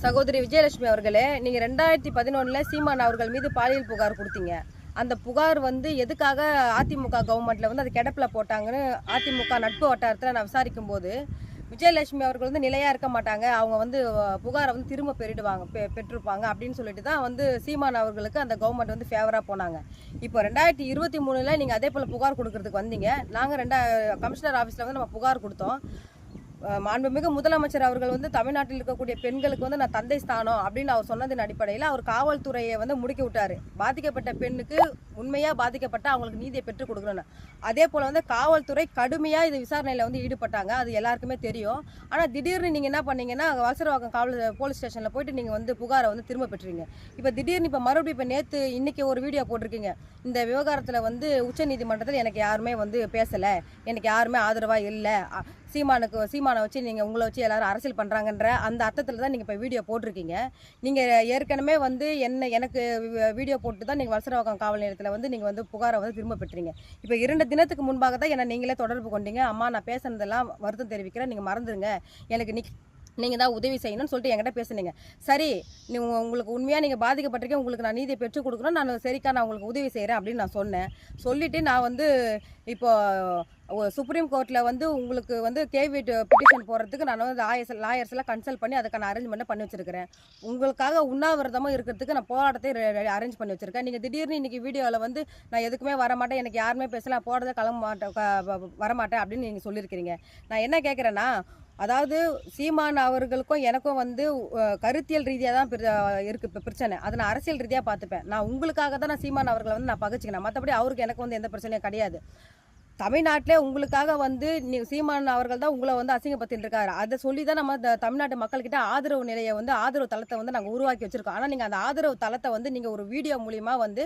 சகோதரி விஜயலட்சுமி அவர்களே, நீங்க 2011 சீமான் அவர்கள் மீது பாலியல் புகார் கொடுத்தீங்க. அந்த புகார் எதுக்காக அதிமுக கவர்மெண்ட்ல அது கிடப்பில் போட்டாங்கன்னு அதிமுக நட்பு வட்டாரத்தில் நான் விசாரிக்கும் போது, விஜயலட்சுமி அவர்கள் நிலையா இருக்க மாட்டாங்க, அவங்க புகாரை திரும்ப பெற்றிருப்பாங்க அப்படின்னு சொல்லிட்டு தான் சீமான் அவர்களுக்கு அந்த கவர்மெண்ட் ஃபேவரா போனாங்க. இப்போ 2023 நீங்க அதே போல புகார் கொடுக்கறதுக்கு வந்தீங்க. நாங்க கமிஷனர் ஆஃபீஸ்ல நம்ம புகார் கொடுத்தோம். மாண்புமிகு முதலமைச்சர் அவர்கள் தமிழ்நாட்டில் இருக்கக்கூடிய பெண்களுக்கு நான் தந்தை ஸ்தானம் அப்படின்னு அவர் சொன்னதின் அடிப்படையில் அவர் காவல்துறையை முடுக்கி விட்டாரு. பாதிக்கப்பட்ட பெண்ணுக்கு உண்மையா பாதிக்கப்பட்ட அவங்களுக்கு நீதியை பெற்றுக் கொடுக்கணும். அதே போல காவல்துறை கடுமையா இது விசாரணையில ஈடுபட்டாங்க. அது எல்லாருக்குமே தெரியும். ஆனா திடீர்னு நீங்க என்ன பண்ணீங்கன்னா வலசரவாக்கம் போலீஸ் ஸ்டேஷன்ல போயிட்டு நீங்க புகாரை திரும்ப பெற்றீங்க. இப்ப திடீர்னு இப்ப மறுபடியும் இப்ப நேத்து இன்னைக்கு ஒரு வீடியோ போட்டிருக்கீங்க. இந்த விவகாரத்துல உச்ச நீதிமன்றத்தில் எனக்கு யாருமே பேசல, எனக்கு யாருமே ஆதரவா இல்லை, சீமானை வச்சு நீங்கள் உங்களை வச்சு எல்லாரும் அரசியல் பண்ணுறாங்கன்ற அந்த அர்த்தத்தில் தான் நீங்கள் இப்போ வீடியோ போட்டிருக்கீங்க. நீங்கள் ஏற்கனவே எனக்கு வீடியோ போட்டு தான் நீங்கள் வலசரவாக்கம் காவல் நிலையத்தில் நீங்கள் புகாரை திரும்ப பெற்றீங்க. இப்போ 2 தினத்துக்கு முன்பாக தான் என்னை நீங்களே தொடர்பு கொண்டீங்க. அம்மா, நான் பேசுனதெல்லாம் வருத்தம் தெரிவிக்கிறேன், நீங்கள் மறந்துடுங்க, எனக்கு நீங்கள் தான் உதவி செய்யணும்னு சொல்லிட்டு என்கிட்ட பேசுனீங்க. சரி, உங்களுக்கு உண்மையாக நீங்கள் பாதிக்கப்பட்டிருக்கேன், உங்களுக்கு நான் நீதியை பெற்றுக் கொடுக்கணும், நான் சரிக்கா நான் உங்களுக்கு உதவி செய்கிறேன் அப்படின்னு நான் சொன்னேன். சொல்லிவிட்டு நான் இப்போ சுப்ரீம் கோர்ட்டில் உங்களுக்கு கேவி பிட்டிஷன் போடுறதுக்கு நான் லாயர்ஸ் எல்லாம் கன்சல்ட் பண்ணி அதுக்கான அரேஞ்ச்மெண்ட்டை பண்ணி வச்சிருக்கிறேன். உங்களுக்காக உண்ணாவிரதமாக இருக்கிறதுக்கு நான் போராட்டத்தை அரேஞ்ச் பண்ணி வச்சிருக்கேன். நீங்கள் திடீர்னு இன்னைக்கு வீடியோவில் நான் எதுக்குமே வரமாட்டேன், எனக்கு யாருமே பேசல, போடுறத வரமாட்டேன் அப்படின்னு நீங்கள் சொல்லியிருக்கிறீங்க. நான் என்ன கேட்குறேன்னா, அதாவது சீமான் அவர்களுக்கும் எனக்கும் கருத்தியல் ரீதியாக தான் இருக்கு இப்போ பிரச்சனை. அதை நான் அரசியல் ரீதியாக பார்த்துப்பேன். நான் உங்களுக்காக தான் நான் சீமான் அவர்களை நான் பகச்சிக்கிறேன். மற்றபடி அவருக்கு எனக்கு எந்த பிரச்சனையும் கிடையாது. தமிழ்நாட்டிலே உங்களுக்காக சீமான் அவர்கள் தான் உங்களை அசிங்கப்படுத்திட்டு இருக்காரு. அதை சொல்லி தான் நம்ம தமிழ்நாட்டு மக்கள்கிட்ட ஆதரவு நிலையை ஆதரவு தளத்தை நாங்கள் உருவாக்கி வச்சிருக்கோம். ஆனால் நீங்கள் அந்த ஆதரவு தளத்தை நீங்கள் ஒரு வீடியோ மூலியமா அதை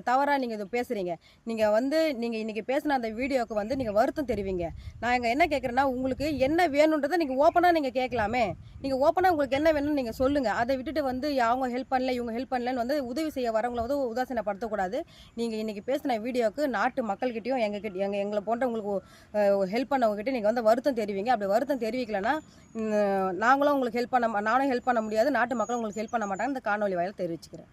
தவறாக நீங்கள் இது பேசுறீங்க. நீங்கள் இன்னைக்கு பேசின அந்த வீடியோவுக்கு நீங்கள் வருத்தம் தெரிவிங்க. நான் இங்கே என்ன கேட்குறேன்னா, உங்களுக்கு என்ன வேணுன்றதை நீங்கள் ஓப்பனாக நீங்கள் கேட்கலாமே. நீங்கள் ஓப்பனாக உங்களுக்கு என்ன வேணும்னு நீங்கள் சொல்லுங்கள். அதை விட்டுட்டு அவங்க ஹெல்ப் பண்ணல, இவங்க ஹெல்ப் பண்ணலன்னு உதவி செய்ய வரவங்களை உதாசீனப்படுத்தக்கூடாது. நீங்கள் இன்னைக்கு பேசின வீடியோவுக்கு நாட்டு மக்கள்கிட்டையும் எங்களை போன்ற உங்களுக்கு ஹெல்ப் பண்ணவங்ககிட்ட நீங்கள் வருத்தம் தெரிவிங்க. அப்படி வருத்தம் தெரிவிக்கலைன்னா நானும் ஹெல்ப் பண்ண முடியாது, நாட்டு மக்களும் உங்களுக்கு ஹெல்ப் பண்ண மாட்டாங்க. இந்த காணொலி வாயில தெரிவிச்சுக்கிறேன்.